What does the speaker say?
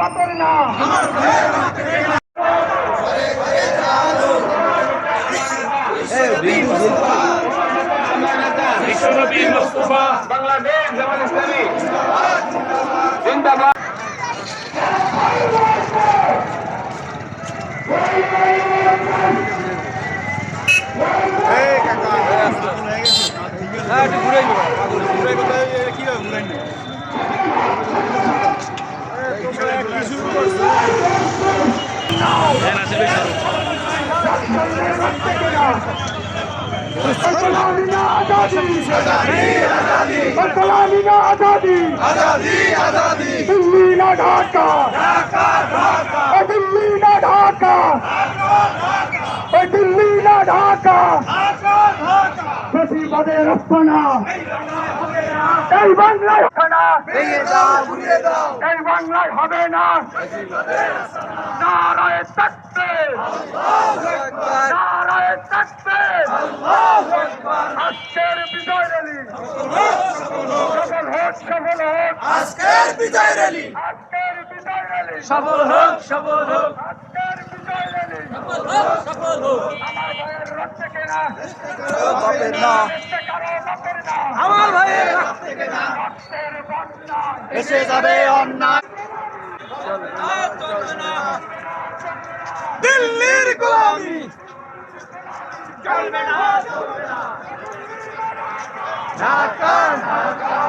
বাতের না বিশ্বনবী মুস্তাফা বাংলাদেশ জামাত ইসলামী জিন্দাবাদ। दिल्ली ना ढाका, दिल्ली ना ढाका, दिल्ली ना ढाका, প্রতিবাদের রক্ষণা এই বাংলায় হবে না, এই বাংলায় হবে না। নারায়ে তাকবীর, নারায়ে তাকবীর, আজকের বিজয় র্যালি সফল হোক, সফল হোক আজকের বিজয় র্যালি, আজকের বিজয় র্যালি সফল হোক, সফল হোক, আজকের বিজয় র্যালি সফল হোক, সফল হোক। আমার ভাইয়ের রক্তে কেনা বাপের না, আমার ভাইয়ের রক্তে কেনা রক্তের বন্যায় এসে যাবে অন্যায়। দিল্লির গোলামি চলবে না, চলবে না। ঢাকা, ঢাকা